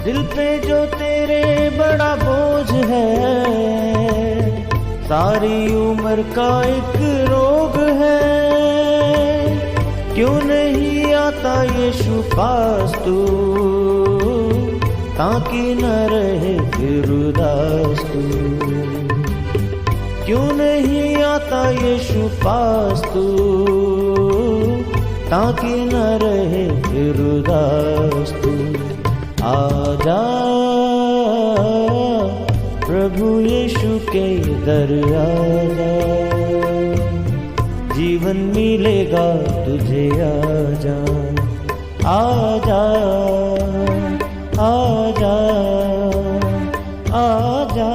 दिल पे जो तेरे बड़ा बोझ है, सारी उम्र का एक रोग है। क्यों नहीं आता यीशु पास तू, ताकि न रहे फिर उदास तू। क्यों नहीं आता यीशु पास तू, ताकि न रहे फिर उदास तू। आजा प्रभु यीशु के दर आजा, जीवन मिलेगा तुझे। आजा आजा आजा आजा।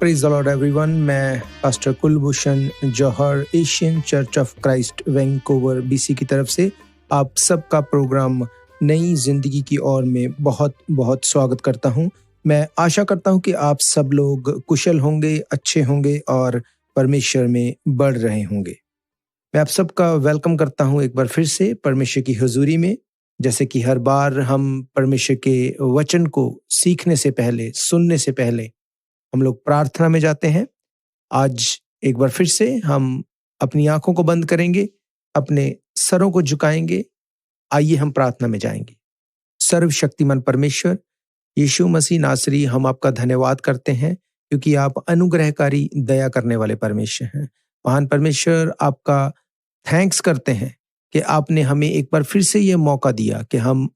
Praise the lord everyone. मैं pastor Kulbhushan Johar Asian church of Christ Vancouver BC की तरफ से आप सबका प्रोग्राम नई जिंदगी की ओर में बहुत बहुत स्वागत करता हूं। मैं आशा करता हूं कि आप सब लोग कुशल होंगे, अच्छे होंगे और परमेश्वर में बढ़ रहे होंगे। मैं आप सबका वेलकम करता हूं एक बार फिर से परमेश्वर की हुजूरी में। जैसे कि हर बार हम परमेश्वर के वचन को सीखने से पहले, सुनने से पहले हम लोग प्रार्थना में जाते हैं। आज एक बार फिर से हम अपनी आंखों को बंद करेंगे, अपने सरों को झुकाएंगे। आइए हम प्रार्थना में जाएंगे। सर्वशक्तिमान परमेश्वर यीशु मसीह नासरी, हम आपका धन्यवाद करते हैं क्योंकि आप अनुग्रहकारी, दया करने वाले परमेश्वर हैं। महान परमेश्वर, आपका थैंक्स करते हैं कि आपने हमें एक बार फिर से यह मौका दिया कि हम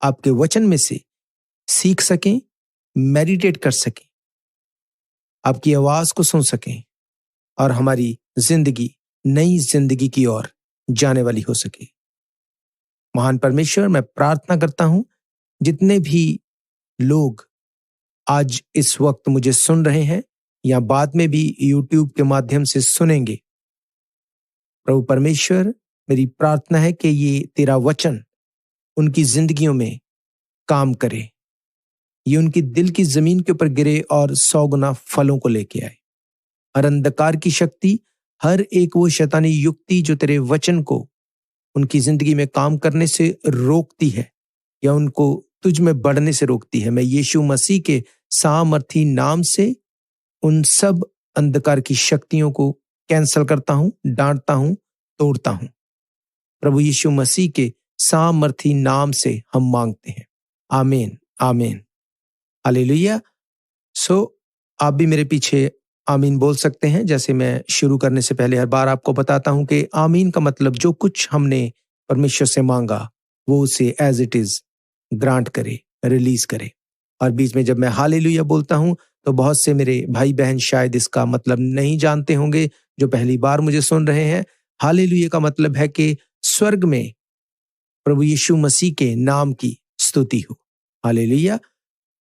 आपके वचन में से सीख सकें, मेडिटेट कर सकें, आपकी आवाज को सुन सकें और हमारी जिंदगी नई जिंदगी की ओर जाने वाली हो सके। महान परमेश्वर, मैं प्रार्थना करता हूं जितने भी लोग आज इस वक्त मुझे सुन रहे हैं या बाद में भी YouTube के माध्यम से सुनेंगे, प्रभु परमेश्वर, मेरी प्रार्थना है कि ये तेरा वचन उनकी जिंदगियों में काम करे, ये उनकी दिल की जमीन के ऊपर गिरे और 100 गुना फलों को लेके आए। हर अंधकार की शक्ति, हर एक वो शैतानी युक्ति जो तेरे वचन को उनकी जिंदगी में काम करने से रोकती है या उनको तुझ में बढ़ने से रोकती है, मैं यीशु मसीह के सामर्थी नाम से उन सब अंधकार की शक्तियों को कैंसल करता हूं, डांटता हूं, तोड़ता हूं। प्रभु यीशु मसीह के सामर्थी नाम से हम मांगते हैं। आमीन आमीन हालेलुया। आप भी मेरे पीछे आमीन बोल सकते हैं। जैसे मैं शुरू करने से पहले हर बार आपको बताता हूं कि आमीन का मतलब जो कुछ हमने परमेश्वर से मांगा वो उसे एज इट इज ग्रांट करे, रिलीज करे। और बीच में जब मैं हालेलुया बोलता हूं तो बहुत से मेरे भाई बहन शायद इसका मतलब नहीं जानते होंगे, जो पहली बार मुझे सुन रहे हैं। हालेलुया का मतलब है कि स्वर्ग में प्रभु यीशु मसीह के नाम की स्तुति हो। हालेलुया।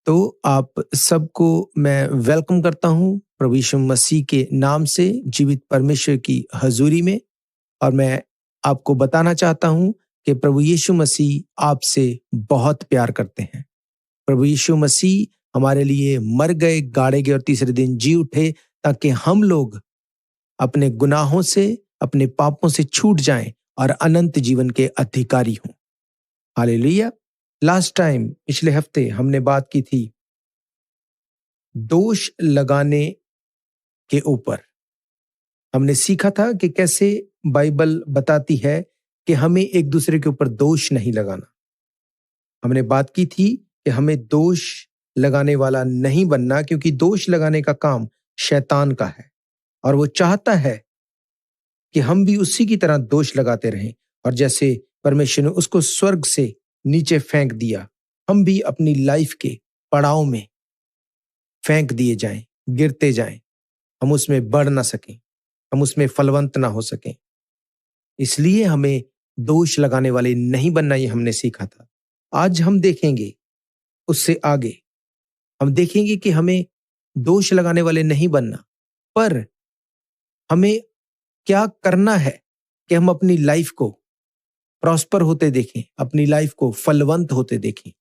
तो आप सबको मैं वेलकम करता हूं प्रभु यीशु मसीह के नाम से जीवित परमेश्वर की हजूरी में। और मैं आपको बताना चाहता हूं कि प्रभु यीशु मसीह आपसे बहुत प्यार करते हैं। प्रभु यीशु मसीह हमारे लिए मर गए, गाड़े गए और तीसरे दिन जी उठे ताकि हम लोग अपने गुनाहों से, अपने पापों से छूट जाएं और अनंत जीवन के अधिकारी हों। हालेलुया। लास्ट टाइम, पिछले हफ्ते हमने बात की थी दोष लगाने के ऊपर। हमने सीखा था कि कैसे बाइबल बताती है कि हमें एक दूसरे के ऊपर दोष नहीं लगाना। हमने बात की थी कि हमें दोष लगाने वाला नहीं बनना, क्योंकि दोष लगाने का काम शैतान का है और वो चाहता है कि हम भी उसी की तरह दोष लगाते रहें। और जैसे परमेश्वर ने उसको स्वर्ग से नीचे फेंक दिया, हम भी अपनी लाइफ के पड़ाव में फेंक दिए जाएं, गिरते जाएं, हम उसमें बढ़ ना सकें, हम उसमें फलवंत ना हो सकें। इसलिए हमें दोष लगाने वाले नहीं बनना, ये हमने सीखा था। आज हम देखेंगे उससे आगे, हम देखेंगे कि हमें दोष लगाने वाले नहीं बनना, पर हमें क्या करना है कि हम अपनी लाइफ को प्रॉस्पर होते देखें, अपनी लाइफ को फलवंत होते देखें।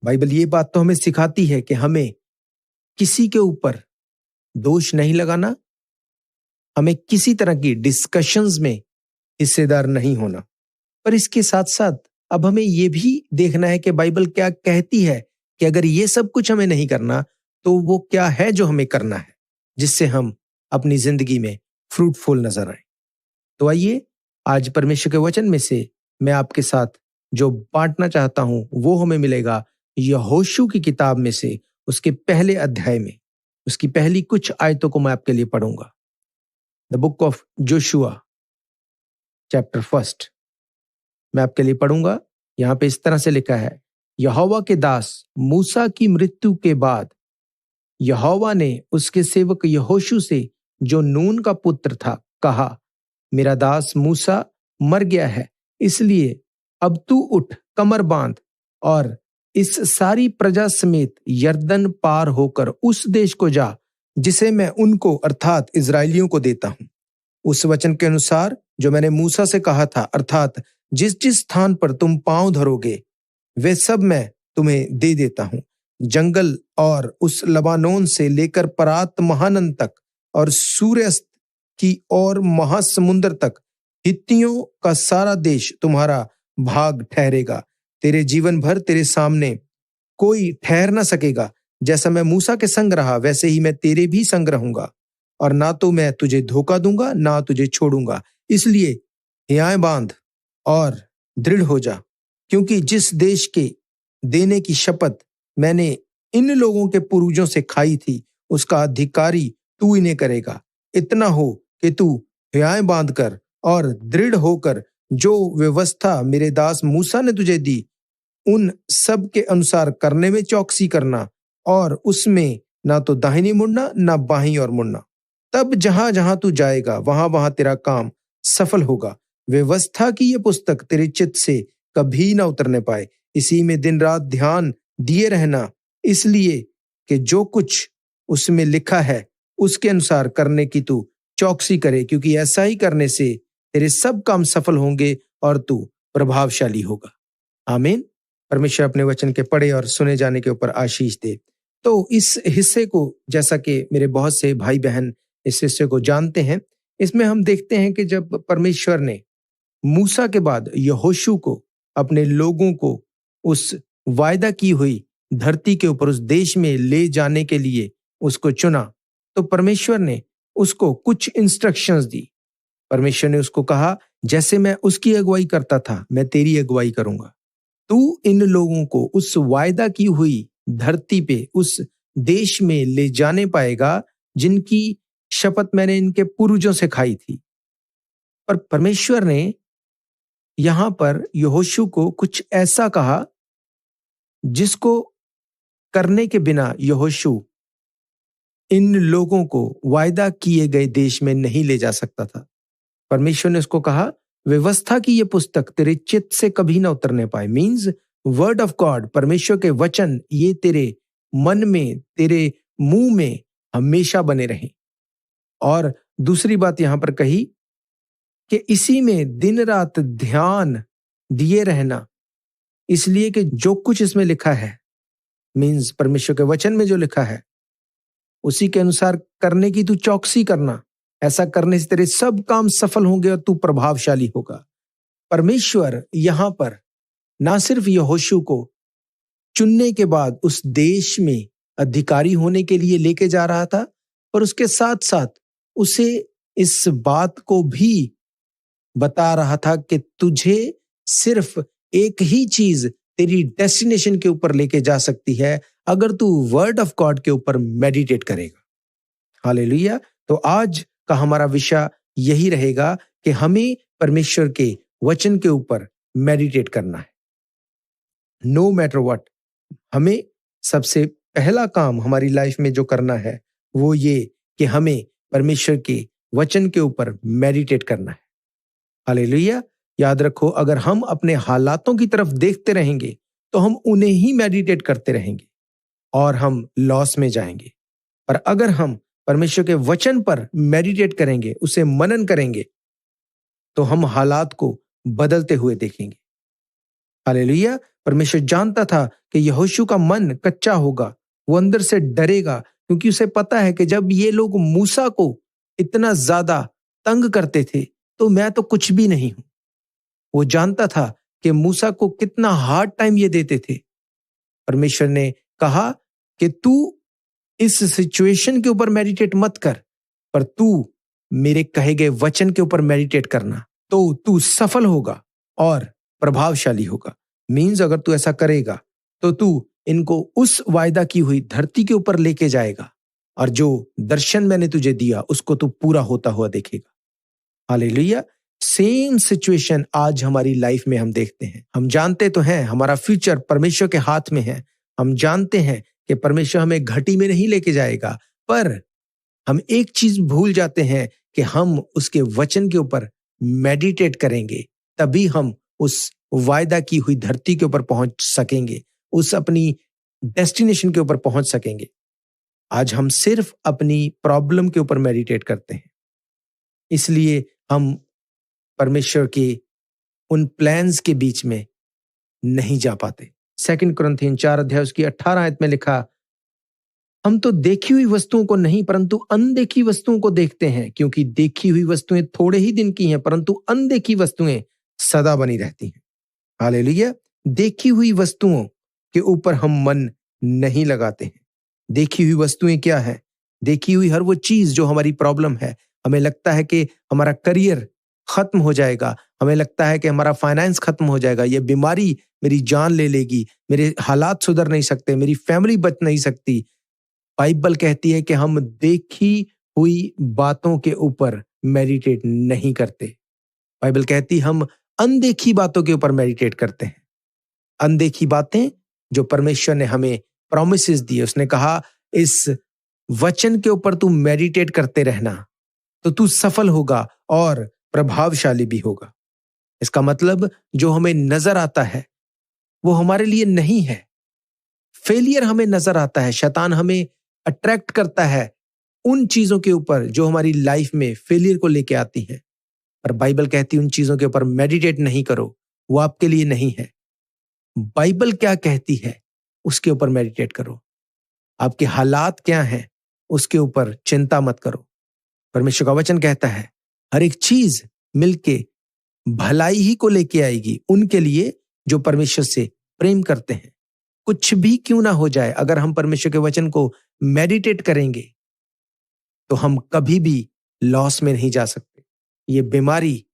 बाइबल ये बात तो हमें सिखाती है कि हमें किसी के ऊपर दोष नहीं लगाना, हमें किसी तरह की डिस्कशंस में हिस्सेदार नहीं होना। पर इसके साथ साथ अब हमें ये भी देखना है कि बाइबल क्या कहती है कि अगर ये सब कुछ हमें नहीं करना तो वो क्या है जो हमें करना है, जिससे हम अपनी जिंदगी में फ्रूटफुल नजर आए। तो आइए आज परमेश्वर के वचन में से मैं आपके साथ जो बांटना चाहता हूं वो हमें मिलेगा यहोशू की किताब में से, उसके पहले अध्याय में। उसकी पहली कुछ आयतों को मैं आपके लिए पढ़ूंगा। The book of Joshua chapter 1 मैं आपके लिए पढ़ूंगा। यहां पे इस तरह से लिखा है, यहोवा के दास मूसा की मृत्यु के बाद यहोवा ने उसके सेवक यहोशू से, जो नून का पुत्र था, कहा, मेरा दास मूसा मर गया है, इसलिए अब तू उठ, कमर बांध और इस सारी प्रजा समेत यरदन पार होकर उस देश को जा जिसे मैं उनको अर्थात इजराइलियों को देता हूं। उस वचन के अनुसार जो मैंने मूसा से कहा था, अर्थात जिस जिस स्थान पर तुम पांव धरोगे वे सब मैं तुम्हें दे देता हूं। जंगल और उस लबानोन से लेकर परात महानन तक और सूर्यास्त की और महासमुंदर तक हित्तियों का सारा देश तुम्हारा भाग ठहरेगा। तेरे जीवन भर तेरे सामने कोई ठहर ना सकेगा। जैसा मैं मूसा के संग रहा वैसे ही मैं तेरे भी संग रहूंगा, और ना तो मैं तुझे धोखा दूंगा ना तुझे छोड़ूंगा। इसलिए हियाएं बांध और दृढ़ हो जा, क्योंकि जिस देश के देने की शपथ मैंने इन लोगों के पूर्वजों से खाई थी उसका अधिकारी तू इन्हें करेगा। इतना हो कि तू हियाएं बांध कर और दृढ़ होकर जो व्यवस्था मेरे दास मूसा ने तुझे दी उन सब के अनुसार करने में चौकसी करना, और उसमें ना तो दाहिनी मुड़ना ना बाहीं और मुड़ना। तब जहां जहां तू जाएगा वहां वहां तेरा काम सफल होगा। व्यवस्था की ये पुस्तक तेरे चित्त से कभी ना उतरने पाए। इसी में दिन रात ध्यान दिए रहना, इसलिए कि जो कुछ उसमें लिखा है उसके अनुसार करने की तू चौकसी करे, क्योंकि ऐसा ही करने से तेरे सब काम सफल होंगे और तू प्रभावशाली होगा। आमीन। परमेश्वर अपने वचन के पढ़े और सुने जाने के ऊपर आशीष दे। तो इस हिस्से को, जैसा कि मेरे बहुत से भाई बहन इस हिस्से को जानते हैं, इसमें हम देखते हैं कि जब परमेश्वर ने मूसा के बाद यहोशू को अपने लोगों को उस वायदा की हुई धरती के ऊपर उस देश में ले जाने के लिए उसको चुना, तो परमेश्वर ने उसको कुछ इंस्ट्रक्शंस दी। परमेश्वर ने उसको कहा, जैसे मैं उसकी अगुवाई करता था मैं तेरी अगुवाई करूंगा। तू इन लोगों को उस वायदा की हुई धरती पे, उस देश में ले जाने पाएगा जिनकी शपथ मैंने इनके पूर्वजों से खाई थी। पर परमेश्वर ने यहां पर यहोशू को कुछ ऐसा कहा जिसको करने के बिना यहोशू इन लोगों को वायदा किए गए देश में नहीं ले जा सकता था। परमेश्वर ने उसको कहा, व्यवस्था की ये पुस्तक तेरे चित्त से कभी ना उतरने पाए। मीन्स वर्ड ऑफ गॉड, परमेश्वर के वचन, ये तेरे मन में, तेरे मुंह में हमेशा बने रहें। और दूसरी बात यहां पर कही कि इसी में दिन रात ध्यान दिए रहना, इसलिए कि जो कुछ इसमें लिखा है, मीन्स परमेश्वर के वचन में जो लिखा है उसी के अनुसार करने की तू चौकसी करना। ऐसा करने से तेरे सब काम सफल होंगे और तू प्रभावशाली होगा। परमेश्वर यहां पर ना सिर्फ यहोशू को चुनने के बाद उस देश में अधिकारी होने के लिए लेके जा रहा था, पर उसके साथ साथ उसे इस बात को भी बता रहा था कि तुझे सिर्फ एक ही चीज तेरी डेस्टिनेशन के ऊपर लेके जा सकती है, अगर तू वर्ड ऑफ गॉड के ऊपर मेडिटेट करेगा। हालेलुया। तो आज का हमारा विषय यही रहेगा कि हमें परमेश्वर के वचन के ऊपर मेडिटेट करना है। नो मैटर व्हाट, हमें सबसे पहला काम हमारी लाइफ में जो करना है वो ये कि हमें परमेश्वर के वचन के ऊपर मेडिटेट करना है। हालेलुया। याद रखो, अगर हम अपने हालातों की तरफ देखते रहेंगे तो हम उन्हें ही मेडिटेट करते रहेंगे और हम लॉस में जाएंगे। पर अगर हम परमेश्वर के वचन पर मेडिटेट करेंगे, उसे मनन करेंगे, तो हम हालात को बदलते हुए देखेंगे। हालेलुया। परमेश्वर जानता था कि यहोशू का मन कच्चा होगा, वो अंदर से डरेगा, क्योंकि उसे पता है कि जब ये लोग मूसा को इतना ज्यादा तंग करते थे तो मैं तो कुछ भी नहीं हूं। वो जानता था कि मूसा को कितना हार्ड टाइम ये देते थे। परमेश्वर ने कहा कि तू इस सिचुएशन के ऊपर मेडिटेट मत कर, पर तू मेरे कहे गए वचन के ऊपर मेडिटेट करना, तो तू सफल होगा और प्रभावशाली होगा। मीन्स अगर तू ऐसा करेगा तो तू इनको उस वायदा की हुई धरती के ऊपर लेके जाएगा और जो दर्शन मैंने तुझे दिया उसको तू पूरा होता हुआ देखेगा। हालेलुया। सेम सिचुएशन आज हमारी लाइफ में हम देखते हैं। हम जानते तो हैं हमारा फ्यूचर परमेश्वर के हाथ में है। हम जानते हैं कि परमेश्वर हमें घटी में नहीं लेके जाएगा, पर हम एक चीज भूल जाते हैं कि हम उसके वचन के ऊपर मेडिटेट करेंगे, तभी हम उस वायदा की हुई धरती के ऊपर पहुंच सकेंगे, उस अपनी डेस्टिनेशन के ऊपर पहुंच सकेंगे। आज हम सिर्फ अपनी प्रॉब्लम के ऊपर मेडिटेट करते हैं, इसलिए हम परमेश्वर के उन प्लान्स के बीच में नहीं जा पाते। 2 कुरिन्थियन 4 अध्याय उसकी 18 आयत में लिखा, हम तो देखी हुई वस्तुओं को नहीं परंतु अनदेखी वस्तुओं को देखते हैं, क्योंकि देखी हुई वस्तुएं थोड़े ही दिन की हैं परंतु अनदेखी वस्तुएं सदा बनी रहती हैं। हालेलुया। देखी हुई वस्तुओं के ऊपर हम मन नहीं लगाते हैं। देखी हुई वस्तुएं क्या है? देखी हुई हर वो चीज जो हमारी प्रॉब्लम है। हमें लगता है कि हमारा करियर खत्म हो जाएगा, हमें लगता है कि हमारा फाइनेंस खत्म हो जाएगा, ये बीमारी मेरी जान ले लेगी, मेरे हालात सुधर नहीं सकते, मेरी फैमिली बच नहीं सकती। बाइबल कहती है कि हम देखी हुई बातों के ऊपर मेडिटेट नहीं करते। बाइबल कहती हम अनदेखी बातों के ऊपर मेडिटेट करते हैं। अनदेखी बातें जो परमेश्वर ने हमें प्रॉमिसेस दिए, उसने कहा इस वचन के ऊपर तू मेडिटेट करते रहना तो तू सफल होगा और प्रभावशाली भी होगा। इसका मतलब जो हमें नजर आता है वो हमारे लिए नहीं है। फेलियर हमें नजर आता है, शैतान हमें अट्रैक्ट करता है उन चीजों के ऊपर जो हमारी लाइफ में फेलियर को लेके आती हैं, पर बाइबल कहती उन चीजों के ऊपर मेडिटेट नहीं करो, वो आपके लिए नहीं है। बाइबल क्या कहती है उसके ऊपर मेडिटेट करो। आपके हालात क्या हैं उसके ऊपर चिंता मत करो। परमेश्वर का वचन कहता है हर एक चीज मिलके भलाई ही को लेके आएगी उनके लिए जो परमेश्वर से प्रेम करते हैं। कुछ भी क्यों ना हो जाए, अगर हम परमेश्वर के वचन को मेडिटेट करेंगे तो हम कभी भी लॉस में नहीं जा सकते। ये बीमारी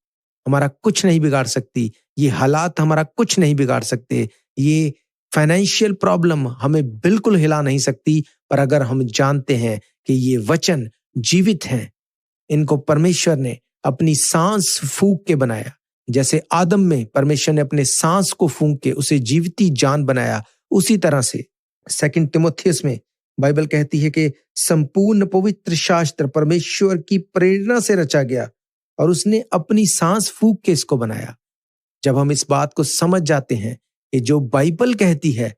हमारा कुछ नहीं बिगाड़ सकती, ये हालात हमारा कुछ नहीं बिगाड़ सकते, ये फाइनेंशियल प्रॉब्लम हमें बिल्कुल हिला नहीं सकती। पर अगर हम जानते हैं कि ये वचन जीवित हैं, इनको परमेश्वर ने अपनी सांस फूंक के बनाया, जैसे आदम में परमेश्वर ने अपने सांस को फूंक के उसे जीविती जान बनाया, उसी तरह से 2 तिमोथियस में बाइबल कहती है कि संपूर्ण पवित्र शास्त्र परमेश्वर की प्रेरणा से रचा गया और उसने अपनी सांस फूंक के इसको बनाया। जब हम इस बात को समझ जाते हैं कि जो बाइबल कहती है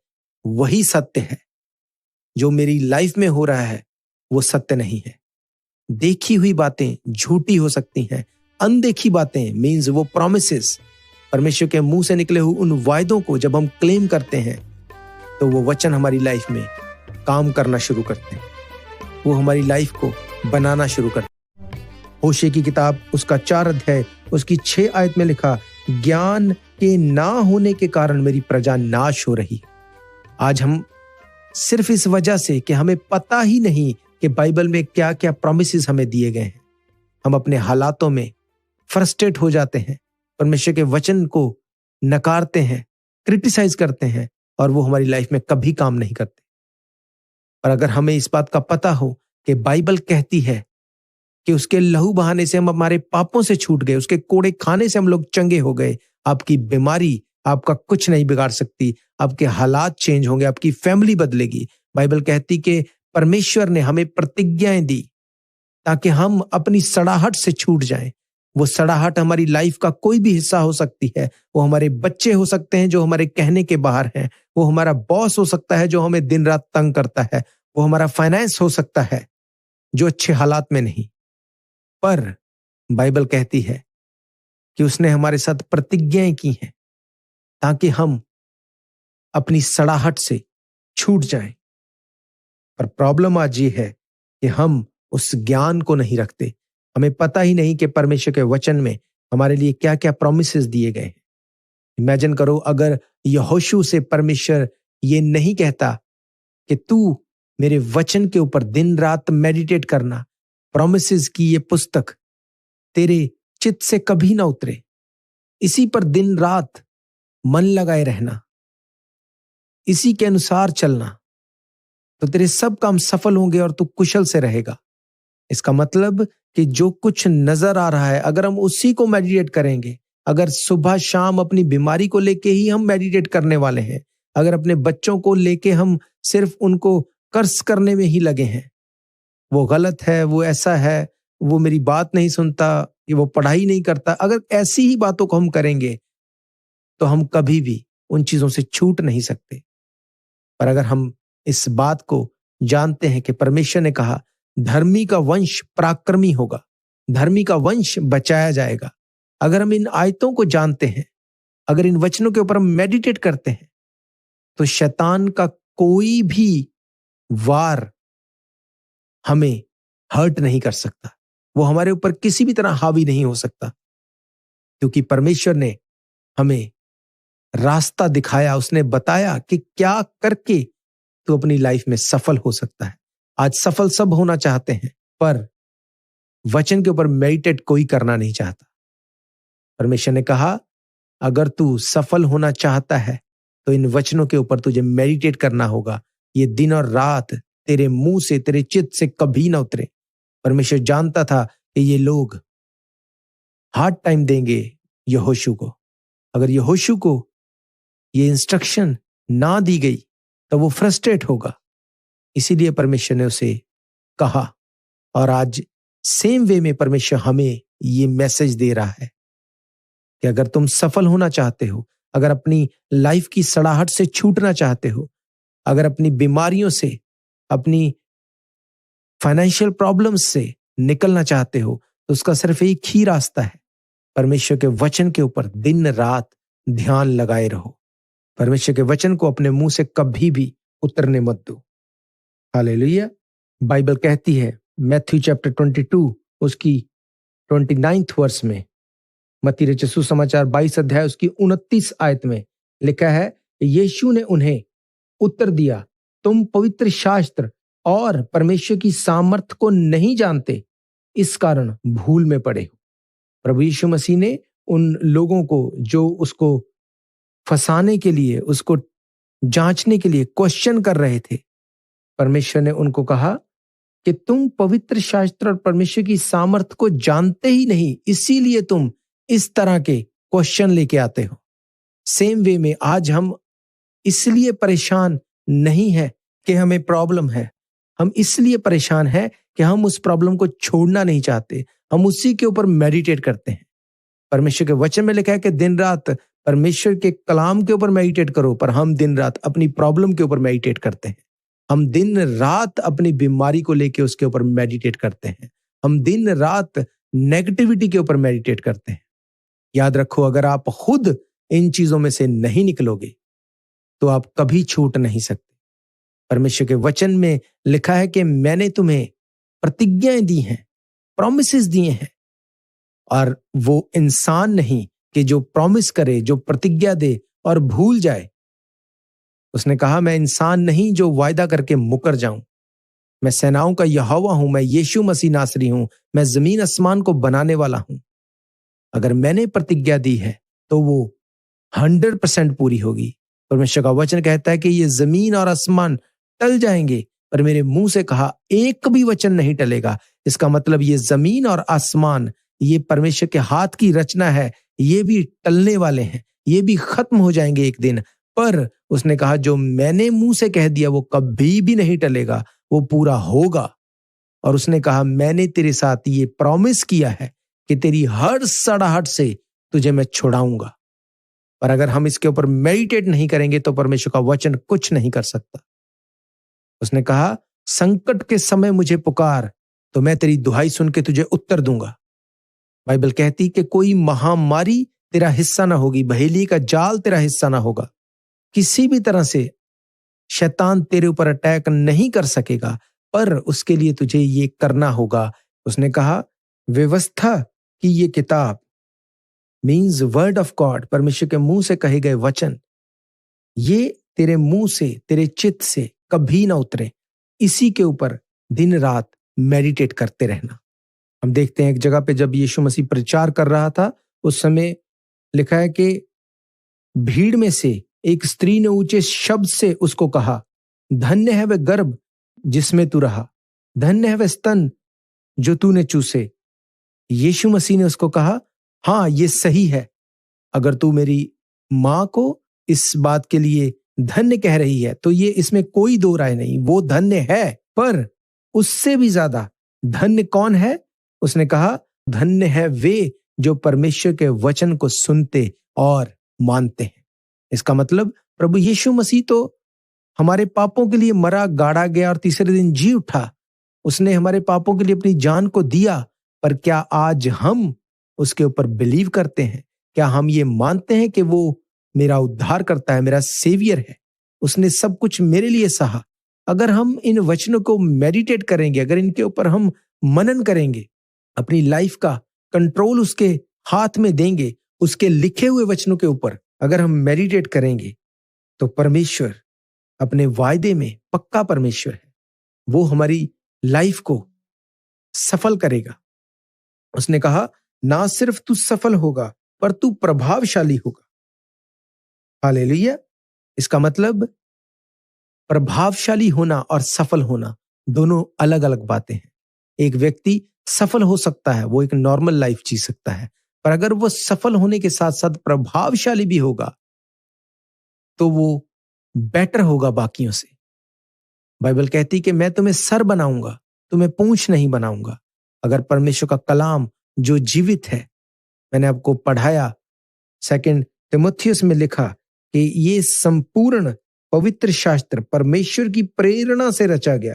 वही सत्य है, जो मेरी लाइफ में हो रहा है वो सत्य नहीं है। देखी हुई बातें झूठी हो सकती हैं, अनदेखी बातें मीन्स वो प्रॉमिसेस, परमेश्वर के मुंह से निकले हुए उन वायदों को जब हम क्लेम करते हैं तो वो वचन हमारी लाइफ में काम करना शुरू करते हैं, वो हमारी लाइफ को बनाना शुरू करते हैं। होशे की किताब उसका 4 अध्याय उसकी 6 आयत में लिखा, ज्ञान के ना होने के कारण मेरी प्रजा नाश हो रही। आज हम सिर्फ इस वजह से कि हमें पता ही नहीं कि बाइबल में क्या क्या प्रॉमिसेस हमें दिए गए हैं, हम अपने हालातों में फ्रस्ट्रेट हो जाते हैं, परमेश्वर के वचन को नकारते हैं, क्रिटिसाइज करते हैं और वो हमारी लाइफ में कभी काम नहीं करते। और अगर हमें इस बात का पता हो कि बाइबल कहती है कि उसके लहू बहाने से हम हमारे पापों से छूट गए, उसके कोड़े खाने से हम लोग चंगे हो गए, आपकी बीमारी आपका कुछ नहीं बिगाड़ सकती, आपके हालात चेंज होंगे, आपकी फैमिली बदलेगी। बाइबल कहती कि परमेश्वर ने हमें प्रतिज्ञाएं दी ताकि हम अपनी सड़ाहट से छूट जाएं। वो सड़ाहट हमारी लाइफ का कोई भी हिस्सा हो सकती है, वो हमारे बच्चे हो सकते हैं जो हमारे कहने के बाहर हैं, वो हमारा बॉस हो सकता है जो हमें दिन रात तंग करता है, वो हमारा फाइनेंस हो सकता है जो अच्छे हालात में नहीं। पर बाइबल कहती है कि उसने हमारे साथ प्रतिज्ञाएं की हैं ताकि हम अपनी सड़ाहट से छूट जाएं। पर प्रॉब्लम आज ये है कि हम उस ज्ञान को नहीं रखते, हमें पता ही नहीं कि परमेश्वर के वचन में हमारे लिए क्या क्या प्रॉमिसेस दिए गए हैं। इमेजिन करो अगर यहोशू से परमेश्वर ये नहीं कहता कि तू मेरे वचन के ऊपर दिन रात मेडिटेट करना, प्रॉमिसेस की ये पुस्तक तेरे चित्त से कभी ना उतरे, इसी पर दिन रात मन लगाए रहना, इसी के अनुसार चलना, तो तेरे सब काम सफल होंगे और तू कुशल से रहेगा। इसका मतलब कि जो कुछ नजर आ रहा है अगर हम उसी को मेडिटेट करेंगे, अगर सुबह शाम अपनी बीमारी को लेके ही हम मेडिटेट करने वाले हैं, अगर अपने बच्चों को लेके हम सिर्फ उनको कर्ज करने में ही लगे हैं, वो गलत है, वो ऐसा है, वो मेरी बात नहीं सुनता, ये वो पढ़ाई नहीं करता, अगर ऐसी ही बातों को हम करेंगे तो हम कभी भी उन चीजों से छूट नहीं सकते। पर अगर हम इस बात को जानते हैं कि परमेश्वर ने कहा धर्मी का वंश पराक्रमी होगा, धर्मी का वंश बचाया जाएगा, अगर हम इन आयतों को जानते हैं, अगर इन वचनों के ऊपर हम मेडिटेट करते हैं, तो शैतान का कोई भी वार हमें हर्ट नहीं कर सकता, वो हमारे ऊपर किसी भी तरह हावी नहीं हो सकता, क्योंकि परमेश्वर ने हमें रास्ता दिखाया, उसने बताया कि क्या करके तू अपनी लाइफ में सफल हो सकता है। आज सफल सब होना चाहते हैं, पर वचन के ऊपर मेडिटेट कोई करना नहीं चाहता। परमेश्वर ने कहा अगर तू सफल होना चाहता है तो इन वचनों के ऊपर तुझे मेडिटेट करना होगा, ये दिन और रात तेरे मुंह से, तेरे चित्त से कभी ना उतरे। परमेश्वर जानता था कि ये लोग हार्ड टाइम देंगे यहोशू को, अगर यहोशू को ये इंस्ट्रक्शन ना दी गई तो वो फ्रस्ट्रेट होगा, इसीलिए परमेश्वर ने उसे कहा। और आज सेम वे में परमेश्वर हमें ये मैसेज दे रहा है कि अगर तुम सफल होना चाहते हो, अगर अपनी लाइफ की सड़ाहट से छूटना चाहते हो, अगर अपनी बीमारियों से, अपनी फाइनेंशियल प्रॉब्लम्स से निकलना चाहते हो, तो उसका सिर्फ एक ही रास्ता है, परमेश्वर के वचन के ऊपर दिन रात ध्यान लगाए रहो। परमेश्वर के वचन को अपने मुंह से कभी भी उतरने मत दो। हालेलुया। बाइबल कहती है मैथ्यू चैप्टर 22 उसकी 29th वर्स में, मत्ती रचित सुसमाचार 22 अध्याय उसकी 29 आयत में लिखा है, यीशु ने उन्हें उत्तर दिया, तुम पवित्र शास्त्र और परमेश्वर की सामर्थ को नहीं जानते, इस कारण भूल में पड़े हो। प्रभु यीशु मसीह ने उन लोगों को जो उसको फंसाने के लिए, उसको जांचने के लिए क्वेश्चन कर रहे थे, परमेश्वर ने उनको कहा कि तुम पवित्र शास्त्र और परमेश्वर की सामर्थ को जानते ही नहीं, इसीलिए तुम इस तरह के क्वेश्चन लेके आते हो। सेम वे में आज हम इसलिए परेशान नहीं है कि हमें प्रॉब्लम है, हम इसलिए परेशान हैं कि हम उस प्रॉब्लम को छोड़ना नहीं चाहते, हम उसी के ऊपर मेडिटेट करते हैं। परमेश्वर के वचन में लिखा है कि दिन रात परमेश्वर के कलाम के ऊपर मेडिटेट करो, पर हम दिन रात अपनी प्रॉब्लम के ऊपर मेडिटेट करते हैं, हम दिन रात अपनी बीमारी को लेके उसके ऊपर मेडिटेट करते हैं, हम दिन रात नेगेटिविटी के ऊपर मेडिटेट करते हैं। याद रखो, अगर आप खुद इन चीजों में से नहीं निकलोगे तो आप कभी छूट नहीं सकते। परमेश्वर के वचन में लिखा है कि मैंने तुम्हें प्रतिज्ञाएं दी हैं, प्रॉमिसेस दिए हैं, और वो इंसान नहीं कि जो प्रॉमिस करे, जो प्रतिज्ञा दे और भूल जाए। उसने कहा मैं इंसान नहीं जो वायदा करके मुकर जाऊं, मैं सेनाओं का यहोवा हूं, मैं यीशु मसीह नासरी हूं, मैं जमीन आसमान को बनाने वाला हूं। अगर मैंने प्रतिज्ञा दी है तो वो 100% पूरी होगी। परमेश्वर का वचन कहता है कि ये जमीन और आसमान टल जाएंगे, पर मेरे मुंह से कहा एक भी वचन नहीं टलेगा। इसका मतलब ये जमीन और आसमान, ये परमेश्वर के हाथ की रचना है, ये भी टलने वाले हैं, ये भी खत्म हो जाएंगे एक दिन, पर उसने कहा जो मैंने मुंह से कह दिया वो कभी भी नहीं टलेगा, वो पूरा होगा। और उसने कहा मैंने तेरे साथ ये प्रॉमिस किया है कि तेरी हर सड़ाहट से तुझे मैं छुड़ाऊंगा। पर अगर हम इसके ऊपर मेडिटेट नहीं करेंगे तो परमेश्वर का वचन कुछ नहीं कर सकता। उसने कहा संकट के समय मुझे पुकार तो मैं तेरी दुहाई सुन के तुझे उत्तर दूंगा। बाइबल कहती कि कोई महामारी तेरा हिस्सा ना होगी, बहेली का जाल तेरा हिस्सा ना होगा, किसी भी तरह से शैतान तेरे ऊपर अटैक नहीं कर सकेगा, पर उसके लिए तुझे ये करना होगा। उसने कहा व्यवस्था की ये किताब मीन्स वर्ड ऑफ गॉड, परमेश्वर के मुंह से कहे गए वचन, ये तेरे मुंह से, तेरे चित्त से कभी ना उतरे। इसी के ऊपर दिन रात मेडिटेट करते रहना। हम देखते हैं एक जगह पे जब यीशु मसीह प्रचार कर रहा था, उस समय लिखा है कि भीड़ में से एक स्त्री ने ऊंचे शब्द से उसको कहा, धन्य है वह गर्भ जिसमें तू रहा, धन्य है वह स्तन जो तूने चूसे। यीशु मसीह ने उसको कहा, हाँ ये सही है, अगर तू मेरी मां को इस बात के लिए धन्य कह रही है तो ये इसमें कोई दो राय नहीं, वो धन्य है, पर उससे भी ज्यादा धन्य कौन है? उसने कहा, धन्य है वे जो परमेश्वर के वचन को सुनते और मानते हैं। इसका मतलब प्रभु यीशु मसीह तो हमारे पापों के लिए मरा, गाड़ा गया और तीसरे दिन जी उठा। उसने हमारे पापों के लिए अपनी जान को दिया, पर क्या आज हम उसके ऊपर बिलीव करते हैं? क्या हम ये मानते हैं कि वो मेरा उद्धार करता है, मेरा सेवियर है, उसने सब कुछ मेरे लिए सहा? अगर हम इन वचनों को मेडिटेट करेंगे, अगर इनके ऊपर हम मनन करेंगे, अपनी लाइफ का कंट्रोल उसके हाथ में देंगे, उसके लिखे हुए वचनों के ऊपर अगर हम मेडिटेट करेंगे, तो परमेश्वर अपने वायदे में पक्का परमेश्वर है, वो हमारी लाइफ को सफल करेगा। उसने कहा, ना सिर्फ तू सफल होगा पर तू प्रभावशाली होगा। हालेलुया। इसका मतलब प्रभावशाली होना और सफल होना दोनों अलग अलग बातें हैं। एक व्यक्ति सफल हो सकता है, वो एक नॉर्मल लाइफ जी सकता है, पर अगर वो सफल होने के साथ साथ प्रभावशाली भी होगा तो वो बेटर होगा बाकियों से। बाइबल कहती कि मैं तुम्हें सर बनाऊंगा, तुम्हें पूंछ नहीं बनाऊंगा। अगर परमेश्वर का कलाम जो जीवित है, मैंने आपको पढ़ाया 2 तिमुथियुस में लिखा कि ये संपूर्ण पवित्र शास्त्र परमेश्वर की प्रेरणा से रचा गया,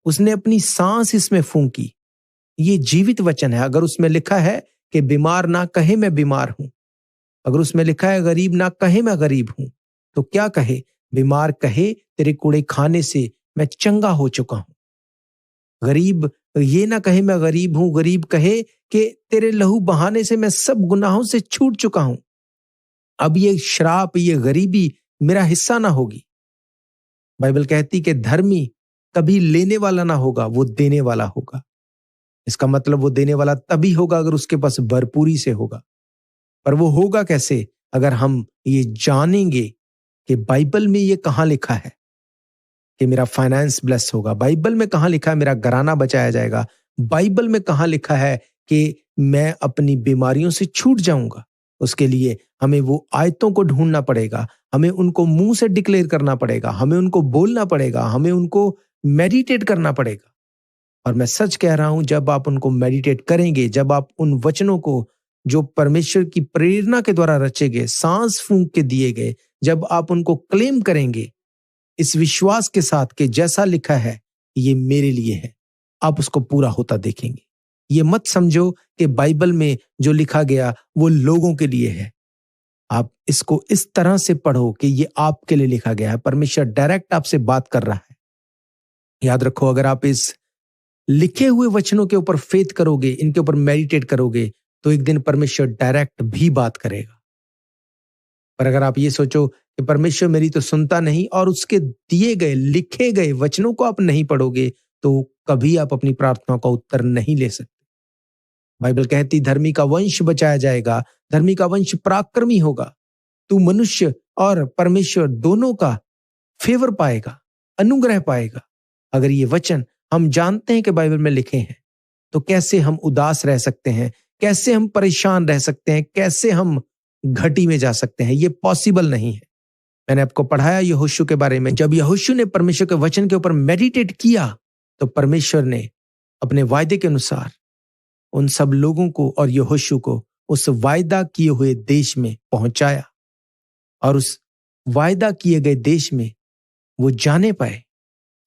उसने अपनी सांस इसमें फूंकी। ये जीवित वचन है। अगर उसमें लिखा है कि बीमार ना कहे मैं बीमार हूं, अगर उसमें लिखा है गरीब ना कहे मैं गरीब हूं, तो क्या कहे? बीमार कहे तेरे कूड़े खाने से मैं चंगा हो चुका हूं। गरीब ये ना कहे मैं गरीब हूं, गरीब कहे कि तेरे लहू बहाने से मैं सब गुनाहों से छूट चुका हूं, अब ये श्राप, ये गरीबी मेरा हिस्सा ना होगी। बाइबल कहती कि धर्मी कभी लेने वाला ना होगा, वो देने वाला होगा। इसका मतलब वो देने वाला तभी होगा अगर उसके पास भरपूरी से होगा। पर वो होगा कैसे? अगर हम ये जानेंगे कि बाइबल में ये कहां लिखा है कि मेरा फाइनेंस ब्लेस होगा, बाइबल में कहां लिखा है मेरा घराना बचाया जाएगा, बाइबल में कहां लिखा है कि मैं अपनी बीमारियों से छूट जाऊंगा। उसके लिए हमें वो आयतों को ढूंढना पड़ेगा, हमें उनको मुंह से डिक्लेयर करना पड़ेगा, हमें उनको बोलना पड़ेगा, हमें उनको मेडिटेट करना पड़ेगा। और मैं सच कह रहा हूं, जब आप उनको मेडिटेट करेंगे, जब आप उन वचनों को जो परमेश्वर की प्रेरणा के द्वारा रचे गए, सांस फूंक के दिए गए, जब आप उनको क्लेम करेंगे इस विश्वास के साथ कि जैसा लिखा है ये मेरे लिए है, आप उसको पूरा होता देखेंगे। ये मत समझो कि बाइबल में जो लिखा गया वो लोगों के लिए है। आप इसको इस तरह से पढ़ो कि ये आपके लिए लिखा गया है, परमेश्वर डायरेक्ट आपसे बात कर रहा है। याद रखो, अगर आप इस लिखे हुए वचनों के ऊपर फेथ करोगे, इनके ऊपर मेडिटेट करोगे, तो एक दिन परमेश्वर डायरेक्ट भी बात करेगा। पर अगर आप ये सोचो कि परमेश्वर मेरी तो सुनता नहीं और उसके दिए गए लिखे गए वचनों को आप नहीं पढ़ोगे, तो कभी आप अपनी प्रार्थनाओं का उत्तर नहीं ले सकते। बाइबल कहती धर्मी का वंश बचाया जाएगा, धर्मी का वंश पराक्रमी होगा। तू मनुष्य और परमेश्वर दोनों का फेवर पाएगा, अनुग्रह पाएगा। अगर ये वचन हम जानते हैं कि बाइबल में लिखे हैं, तो कैसे हम उदास रह सकते हैं, कैसे हम परेशान रह सकते हैं, कैसे हम घटी में जा सकते हैं? ये पॉसिबल नहीं है। मैंने आपको पढ़ाया यहोशू के बारे में। जब यहोशू ने परमेश्वर के वचन के ऊपर मेडिटेट किया, तो परमेश्वर ने अपने वायदे के अनुसार उन सब लोगों को और यहोशू को उस वायदा किए हुए देश में पहुंचाया, और उस वायदा किए गए देश में वो जाने पाए,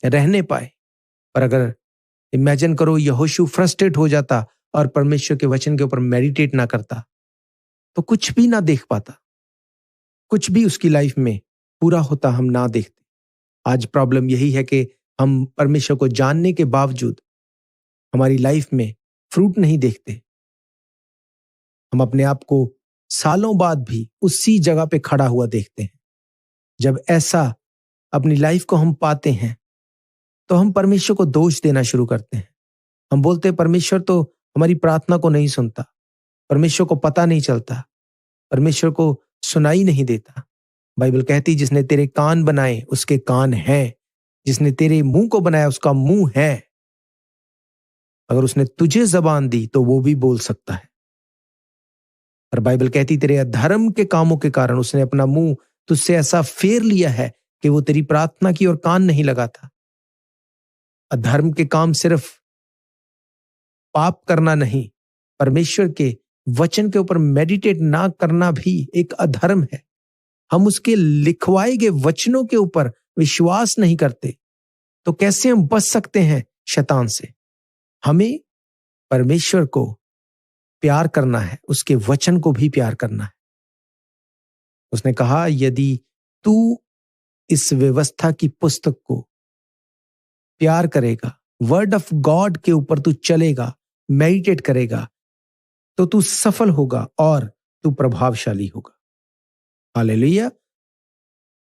रहने पाए। पर अगर इमेजिन करो यहोशू फ्रस्ट्रेट हो जाता और परमेश्वर के वचन के ऊपर मेडिटेट ना करता, तो कुछ भी ना देख पाता, कुछ भी उसकी लाइफ में पूरा होता हम ना देखते। आज प्रॉब्लम यही है कि हम परमेश्वर को जानने के बावजूद हमारी लाइफ में फ्रूट नहीं देखते। हम अपने आप को सालों बाद भी उसी जगह पे खड़ा हुआ देखते हैं। जब ऐसा अपनी लाइफ को हम पाते हैं तो हम परमेश्वर को दोष देना शुरू करते हैं। हम बोलते हैं परमेश्वर तो हमारी प्रार्थना को नहीं सुनता, परमेश्वर को पता नहीं चलता, परमेश्वर को सुनाई नहीं देता। बाइबल कहती जिसने तेरे कान बनाए उसके कान हैं, जिसने तेरे मुंह को बनाया उसका मुंह है। अगर उसने तुझे जबान दी तो वो भी बोल सकता है। पर बाइबल कहती तेरे अधर्म के कामों के कारण उसने अपना मुंह तुझसे ऐसा फेर लिया है कि वो तेरी प्रार्थना की ओर कान नहीं लगाता। अधर्म के काम सिर्फ पाप करना नहीं, परमेश्वर के वचन के ऊपर मेडिटेट ना करना भी एक अधर्म है। हम उसके लिखवाए गए वचनों के ऊपर विश्वास नहीं करते तो कैसे हम बच सकते हैं शैतान से? हमें परमेश्वर को प्यार करना है, उसके वचन को भी प्यार करना है। उसने कहा यदि तू इस व्यवस्था की पुस्तक को प्यार करेगा, वर्ड ऑफ गॉड के ऊपर तू चलेगा, मेडिटेट करेगा, तो तू सफल होगा और तू प्रभावशाली होगा। हालेलुया।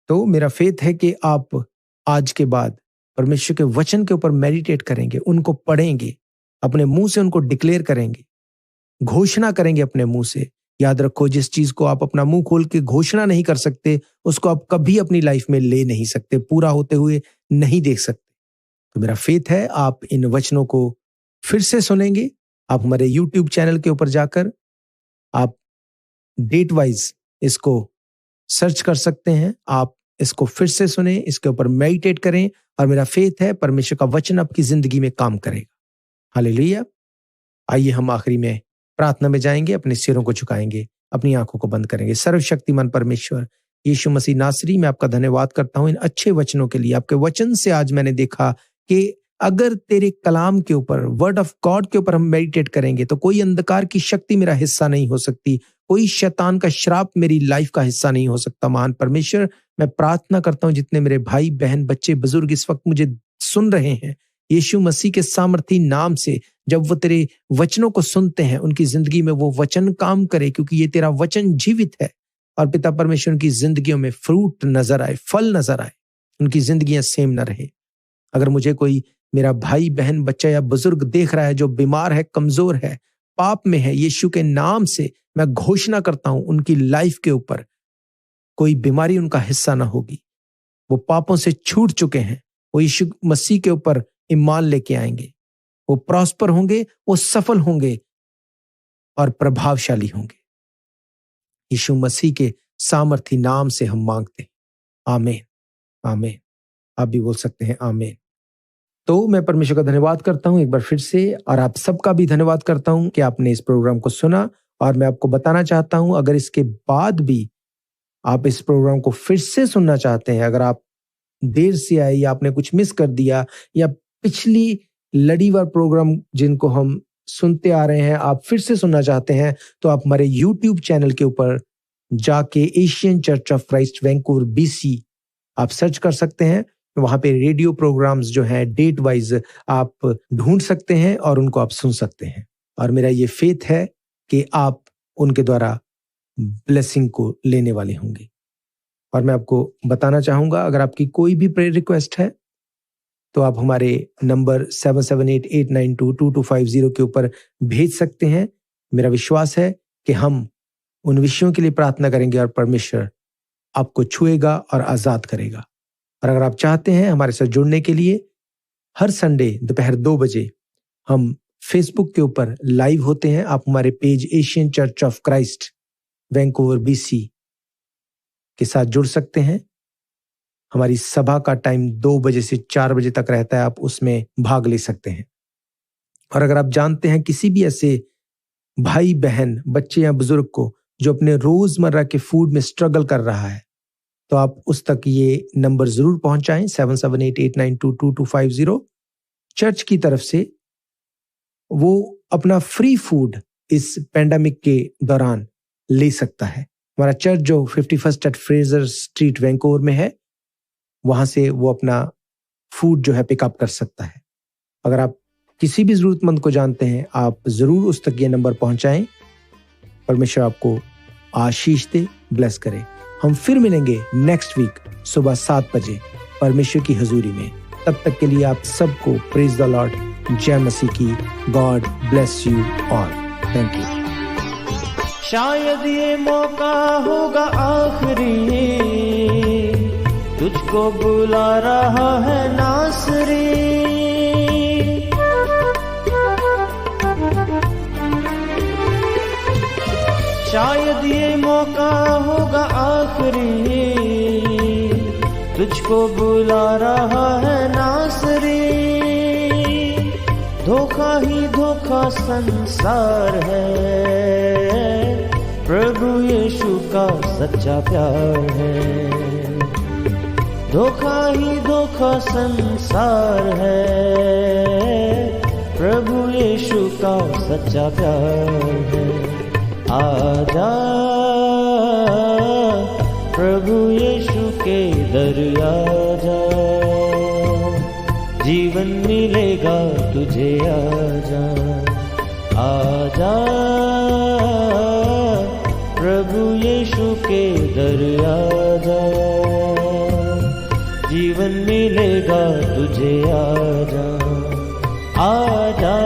तो मेरा फेथ है कि आप आज के बाद परमेश्वर के वचन के ऊपर मेडिटेट करेंगे, उनको पढ़ेंगे, अपने मुंह से उनको डिक्लेयर करेंगे, घोषणा करेंगे अपने मुंह से। याद रखो, जिस चीज को आप अपना मुंह खोल के घोषणा नहीं कर सकते उसको आप कभी अपनी लाइफ में ले नहीं सकते, पूरा होते हुए नहीं देख सकते। तो मेरा फेथ है आप इन वचनों को फिर से सुनेंगे। आप हमारे YouTube चैनल के ऊपर जाकर आप डेट वाइज इसको सर्च कर सकते हैं। आप इसको फिर से सुने, इसके ऊपर मेडिटेट करें और मेरा फेथ है परमेश्वर का वचन आपकी जिंदगी में काम करेगा। हालेलुया। आइए हम आखिरी में प्रार्थना में जाएंगे, अपने सिरों को झुकाएंगे, अपनी आंखों को बंद करेंगे। सर्वशक्तिमान परमेश्वर यीशु मसीह नासरी, मैं आपका धन्यवाद करता हूं इन अच्छे वचनों के लिए। आपके वचन से आज मैंने देखा कि अगर तेरे कलाम के ऊपर, वर्ड ऑफ गॉड के ऊपर हम मेडिटेट करेंगे तो कोई अंधकार की शक्ति मेरा हिस्सा नहीं हो सकती, कोई शैतान का श्राप मेरी लाइफ का हिस्सा नहीं हो सकता। महान परमेश्वर, मैं प्रार्थना करता हूं जितने मेरे भाई बहन बच्चे बुजुर्ग इस वक्त मुझे सुन रहे हैं, यीशु मसीह के सामर्थी नाम से जब वो तेरे वचनों को सुनते हैं उनकी जिंदगी में वो वचन काम करे, क्योंकि ये तेरा वचन जीवित है। और पिता परमेश्वर उनकी जिंदगियों में फ्रूट नजर आए, फल नजर आए, उनकी जिंदगियां सेम न रहे। अगर मुझे कोई मेरा भाई बहन बच्चा या बुजुर्ग देख रहा है जो बीमार है, कमजोर है, पाप में है, यीशु के नाम से मैं घोषणा करता हूं उनकी लाइफ के ऊपर कोई बीमारी उनका हिस्सा ना होगी। वो पापों से छूट चुके हैं, वो यीशु मसीह के ऊपर ईमान लेके आएंगे, वो प्रॉस्पर होंगे, वो सफल होंगे और प्रभावशाली होंगे। यीशु मसीह के सामर्थी नाम से हम मांगते हैं, आमीन आमीन। आप भी बोल सकते हैं आमीन। तो मैं परमेश्वर का धन्यवाद करता हूं एक बार फिर से, और आप सबका भी धन्यवाद करता हूं कि आपने इस प्रोग्राम को सुना। और मैं आपको बताना चाहता हूं, अगर इसके बाद भी आप इस प्रोग्राम को फिर से सुनना चाहते हैं, अगर आप देर से आए या आपने कुछ मिस कर दिया, या पिछली लड़ीवार प्रोग्राम जिनको हम सुनते आ रहे हैं आप फिर से सुनना चाहते हैं, तो आप हमारे YouTube चैनल के ऊपर जाके Asian church of Christ Vancouver BC आप सर्च कर सकते हैं। वहां पे रेडियो प्रोग्राम्स जो हैं डेट वाइज आप ढूंढ सकते हैं और उनको आप सुन सकते हैं। और मेरा ये फेथ है कि आप उनके द्वारा ब्लेसिंग को लेने वाले होंगे। और मैं आपको बताना चाहूंगा, अगर आपकी कोई भी प्रेयर रिक्वेस्ट है तो आप हमारे नंबर 7788922250 के ऊपर भेज सकते हैं। मेरा विश्वास है कि हम उन विषयों के लिए प्रार्थना करेंगे और परमेश्वर आपको छुएगा और आजाद करेगा। और अगर आप चाहते हैं हमारे साथ जुड़ने के लिए, हर संडे दोपहर 2 बजे हम फेसबुक के ऊपर लाइव होते हैं। आप हमारे page Asian church of Christ Vancouver BC के साथ जुड़ सकते हैं। हमारी सभा का टाइम 2 बजे से 4 बजे तक रहता है, आप उसमें भाग ले सकते हैं। और अगर आप जानते हैं किसी भी ऐसे भाई बहन बच्चे या बुजुर्ग को जो अपने रोजमर्रा के फूड में स्ट्रगल कर रहा है, तो आप उस तक ये नंबर जरूर पहुंचाएं, 7788922250। चर्च की तरफ से वो अपना फ्री फूड इस पेंडेमिक के दौरान ले सकता है। हमारा चर्च जो 51 एट फ्रेजर स्ट्रीट वैंकूवर में है, वहां से वो अपना फूड जो है पिकअप कर सकता है। अगर आप किसी भी जरूरतमंद को जानते हैं, आप जरूर उस तक ये नंबर पहुंचाएं। परमेश्वर आपको आशीष दे, ब्लेस करे। हम फिर मिलेंगे नेक्स्ट वीक सुबह 7 बजे परमेश्वर की हजूरी में। तब तक के लिए आप सबको प्रेज द लॉर्ड, जय मसीह की। God bless you all. Thank you. शायद ये मौका होगा आखिरी, तुझको बुला रहा है नासरी। शायद ये मौका होगा आखिरी, तुझको बुला रहा है नासरी। धोखा ही धोखा संसार है, प्रभु यीशु का सच्चा प्यार है। धोखा ही धोखा संसार है, प्रभु यीशु का सच्चा प्यार है। आजा प्रभु यीशु के दर आजा, जीवन मिलेगा तुझे। आजा आजा प्रभु यीशु के दर आजा, जीवन मिलेगा तुझे। आजा आजा